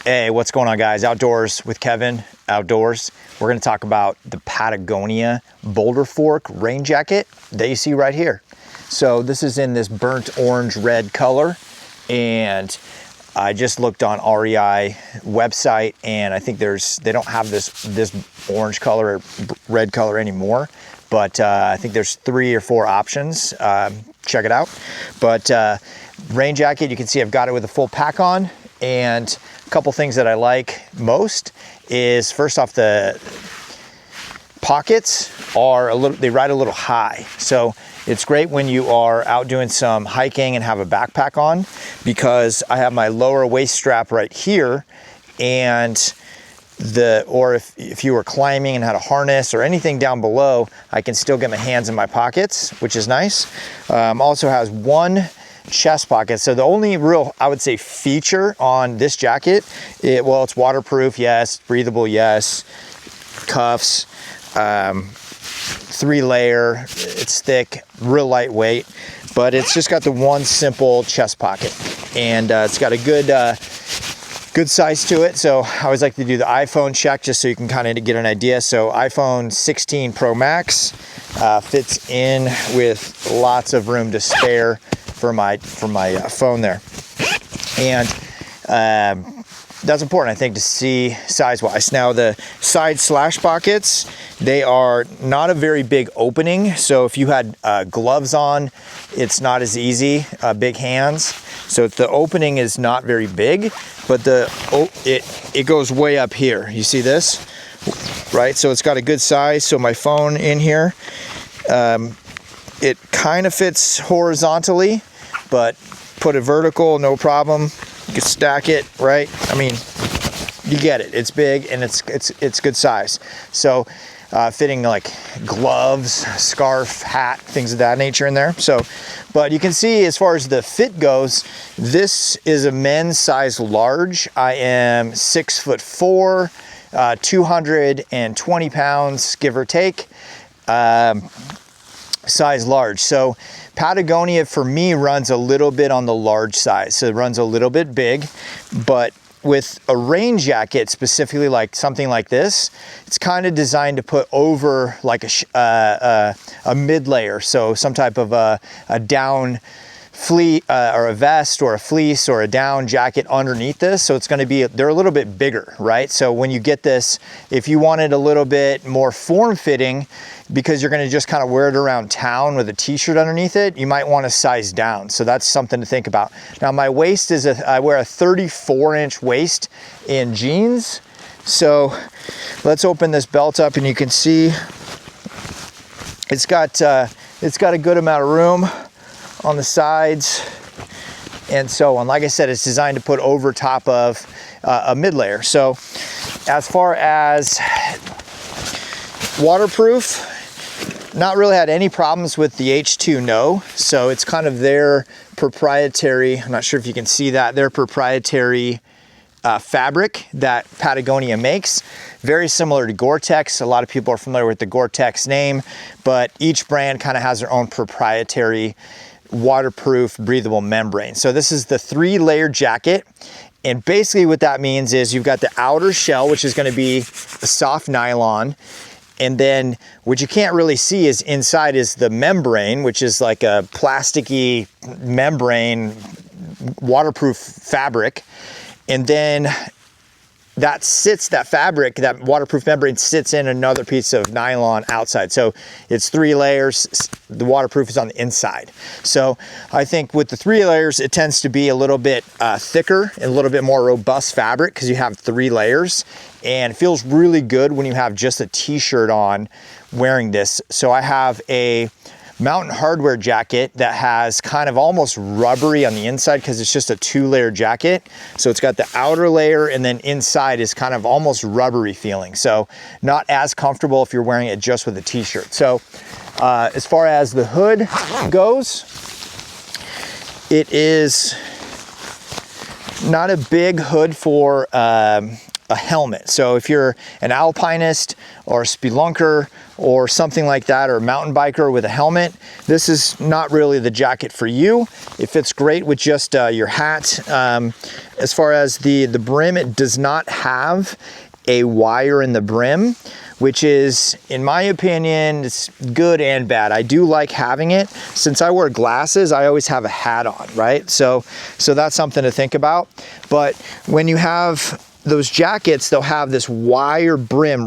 Hey, what's going on, guys? Outdoors with Kevin, outdoors. We're gonna talk about the Patagonia Boulder Fork rain jacket that you see right here. So this is in this burnt orange red color, and I just looked on REI website, and I think they don't have this orange color or red color anymore, but I think there's 3 or 4 options. Check it out. But rain jacket, you can see I've got it with a full pack on, and a couple things that I like most is, first off, the pockets are they ride a little high. So it's great when you are out doing some hiking and have a backpack on, because I have my lower waist strap right here, and or if you were climbing and had a harness or anything down below, I can still get my hands in my pockets, which is nice. Also has one chest pocket. So the only real, I would say, feature on this jacket, it's waterproof, yes, breathable, yes, cuffs, 3-layer, it's thick, real lightweight, but it's just got the one simple chest pocket, and it's got a good size to it. So I always like to do the iPhone check just so you can kind of get an idea. So iPhone 16 Pro Max fits in with lots of room to spare for my phone there, and that's important, I think, to see size-wise. Now, the side slash pockets, they are not a very big opening, so if you had gloves on, it's not as easy, big hands. So the opening is not very big, but it goes way up here. You see this, right? So it's got a good size. So my phone in here, it kind of fits horizontally, but put it vertical, no problem. You can stack it, right? I mean, you get it. It's big and it's good size. So fitting like gloves, scarf, hat, things of that nature in there. So, but you can see, as far as the fit goes, this is a men's size large. I am 6'4", 220 pounds, give or take. Size large. So Patagonia for me runs a little bit on the large size, so it runs a little bit big. But with a rain jacket, specifically like something like this, it's kind of designed to put over like a mid layer, so some type of a down fleece or a vest or a fleece or a down jacket underneath this. So it's going to be, they're a little bit bigger, right? So when you get this, if you wanted a little bit more form-fitting, because you're going to just kind of wear it around town with a t-shirt underneath it, you might want to size down. So that's something to think about. Now, my waist is I wear a 34-inch waist in jeans. So let's open this belt up, and you can see it's got a good amount of room on the sides and so on. Like I said, it's designed to put over top of a mid layer. So as far as waterproof, not really had any problems with the H₂No. So it's kind of their proprietary, I'm not sure if you can see that, their proprietary fabric that Patagonia makes. Very similar to Gore-Tex. A lot of people are familiar with the Gore-Tex name, but each brand kind of has their own proprietary waterproof breathable membrane. So this is the 3-layer jacket, and basically what that means is you've got the outer shell, which is going to be a soft nylon, and then what you can't really see is inside is the membrane, which is like a plasticky membrane waterproof fabric, and then that fabric, that waterproof membrane sits in another piece of nylon outside. So it's 3 layers. The waterproof is on the inside. So I think with the 3 layers, it tends to be a little bit thicker and a little bit more robust fabric, because you have 3 layers, and it feels really good when you have just a t-shirt on wearing this. So I have a Mountain Hardwear jacket that has kind of almost rubbery on the inside, because it's just a 2-layer jacket. So it's got the outer layer, and then inside is kind of almost rubbery feeling. So not as comfortable if you're wearing it just with a t-shirt. So as far as the hood goes, it is not a big hood for a helmet. So if you're an alpinist or a spelunker or something like that, or a mountain biker with a helmet, this is not really the jacket for you. It fits great with just your hat. As far as the brim, it does not have a wire in the brim, which is, in my opinion, it's good and bad. I do like having it. Since I wear glasses, I always have a hat on, right? So that's something to think about. But when you have those jackets, they'll have this wire brim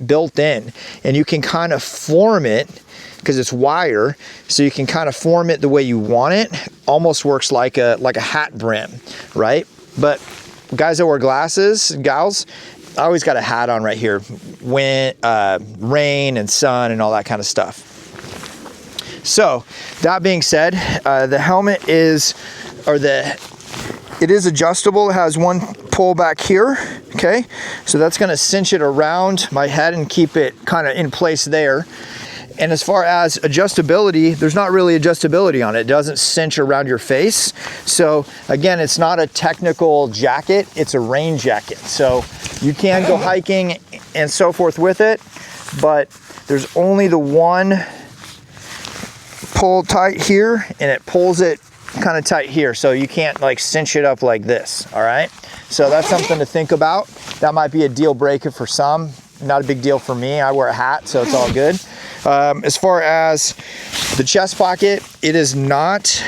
built in, and you can kind of form it because it's wire, so you can kind of form it the way you want it. Almost works like a hat brim, right? But guys that wear glasses, gals, I always got a hat on right here when rain and sun and all that kind of stuff. So that being said, the helmet is, it is adjustable. It has one pull back here, okay? So that's gonna cinch it around my head and keep it kind of in place there. And as far as adjustability, there's not really adjustability on it. It doesn't cinch around your face. So again, it's not a technical jacket, it's a rain jacket. So you can go hiking and so forth with it, but there's only the one pull tight here, and it pulls it kind of tight here. So you can't like cinch it up like this, all right? So that's something to think about. That might be a deal breaker for some. Not a big deal for me. I wear a hat, so it's all good. As far as the chest pocket, it is not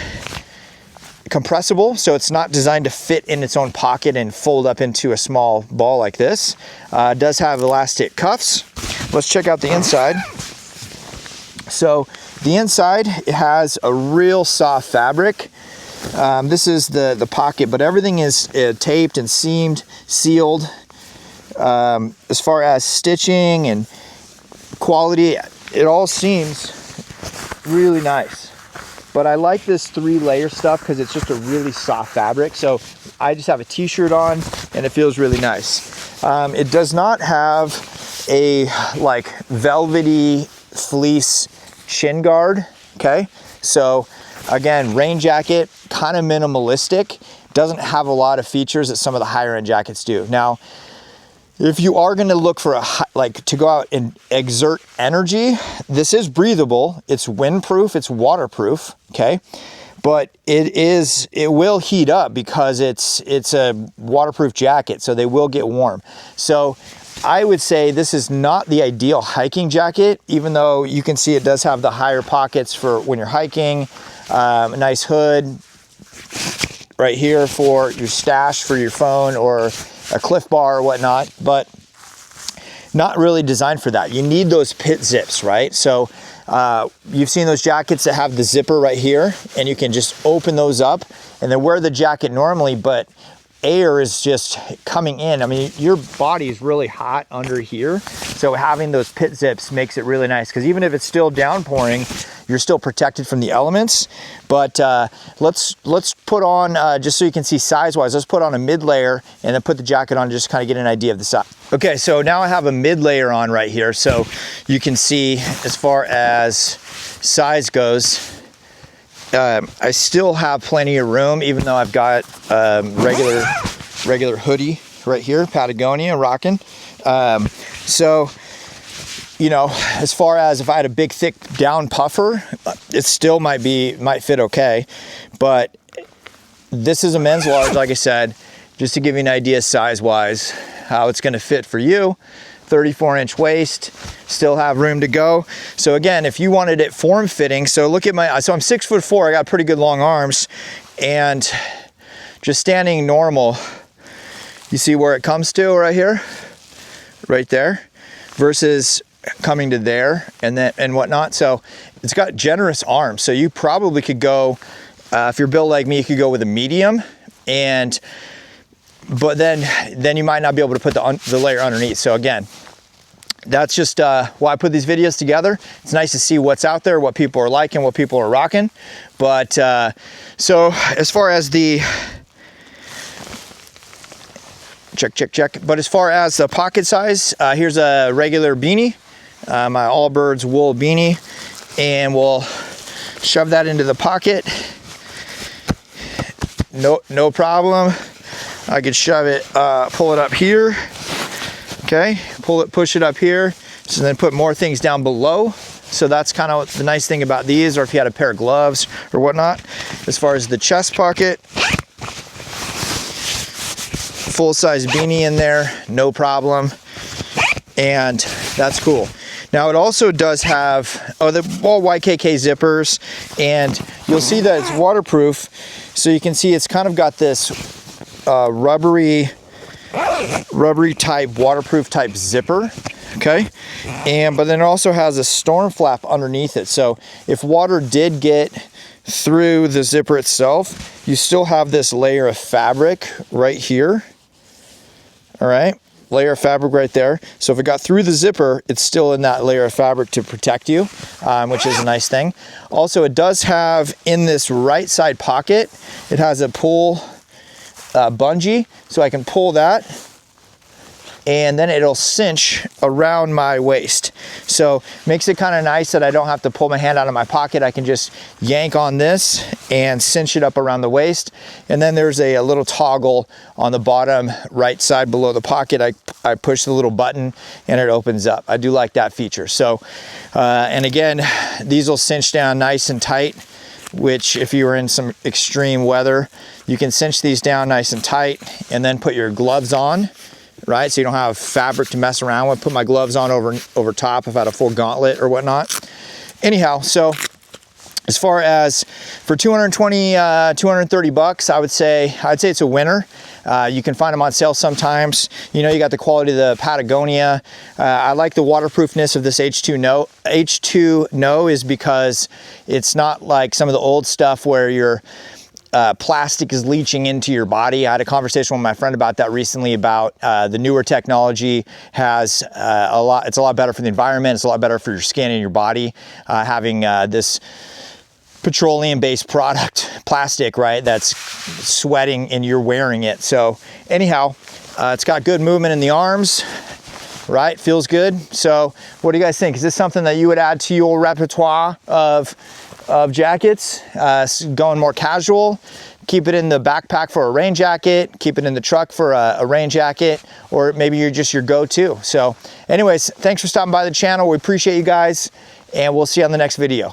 compressible, so it's not designed to fit in its own pocket and fold up into a small ball like this. It does have elastic cuffs. Let's check out the inside. So the inside, it has a real soft fabric. This is the pocket, but everything is taped and seamed, sealed. As far as stitching and quality, it all seems really nice. But I like this 3-layer stuff because it's just a really soft fabric. So I just have a t-shirt on and it feels really nice. It does not have a like velvety fleece shin guard, okay? So again, rain jacket, kind of minimalistic, doesn't have a lot of features that some of the higher end jackets do. Now, if you are going to look for to go out and exert energy, this is breathable. It's windproof, it's waterproof, okay? But it will heat up because it's a waterproof jacket, so they will get warm. So I would say this is not the ideal hiking jacket, even though you can see it does have the higher pockets for when you're hiking, a nice hood right here for your stash for your phone or a Cliff Bar or whatnot, but not really designed for that. You need those pit zips, right? So you've seen those jackets that have the zipper right here, and you can just open those up and then wear the jacket normally, but air is just coming in. I mean, your body is really hot under here, so having those pit zips makes it really nice, because even if it's still downpouring, you're still protected from the elements. But let's put on, just so you can see size-wise, let's put on a mid-layer and then put the jacket on to just kind of get an idea of the size. Okay, so now I have a mid-layer on right here, so you can see as far as size goes, I still have plenty of room, even though I've got regular hoodie right here, Patagonia rocking. So, you know, as far as if I had a big, thick down puffer, it still might fit okay. But this is a men's large, like I said, just to give you an idea size-wise, how it's gonna fit for you. 34-inch waist, still have room to go. So again, if you wanted it form-fitting, so look at so I'm 6'4", I got pretty good long arms, and just standing normal, you see where it comes to right here, right there, versus coming to there and whatnot. So it's got generous arms. So you probably could go, if you're built like me, you could go with a medium, but then you might not be able to put the layer underneath. So again, that's just why I put these videos together. It's nice to see what's out there, what people are liking, what people are rocking. But so as far as the check. But as far as the pocket size, here's a regular beanie, my Allbirds wool beanie, and we'll shove that into the pocket. No problem. I could shove it, pull it up here. Okay, push it up here. So then put more things down below. So that's kind of the nice thing about these, or if you had a pair of gloves or whatnot. As far as the chest pocket, full-size beanie in there, no problem. And that's cool. Now it also does have the all YKK zippers, and you'll see that it's waterproof. So you can see it's kind of got this rubbery type, waterproof type zipper. Okay, but then it also has a storm flap underneath it. So if water did get through the zipper itself, you still have this layer of fabric right here. All right, layer of fabric right there. So if it got through the zipper, it's still in that layer of fabric to protect you, which is a nice thing. Also, it does have in this right side pocket, it has a pull bungee, so I can pull that, and then it'll cinch around my waist. So makes it kind of nice that I don't have to pull my hand out of my pocket. I can just yank on this and cinch it up around the waist. And then there's a little toggle on the bottom right side below the pocket. I push the little button and it opens up. I do like that feature. So, and again, these will cinch down nice and tight, which if you were in some extreme weather, you can cinch these down nice and tight and then put your gloves on, right? So you don't have fabric to mess around with. Put my gloves on over top if I had a full gauntlet or whatnot. Anyhow, so as far as for 220, 230 bucks, I'd say it's a winner. You can find them on sale sometimes. You know, you got the quality of the Patagonia. I like the waterproofness of this H₂No. H₂No is because it's not like some of the old stuff where your plastic is leaching into your body. I had a conversation with my friend about that recently, about the newer technology has it's a lot better for the environment. It's a lot better for your skin and your body, having this petroleum-based product, plastic, right, that's sweating and you're wearing it. So anyhow, it's got good movement in the arms, right? Feels good. So what do you guys think? Is this something that you would add to your repertoire of jackets, going more casual? Keep it in the backpack for a rain jacket, keep it in the truck for a rain jacket, or maybe you're just your go-to. So anyways, thanks for stopping by the channel. We appreciate you guys, and we'll see you on the next video.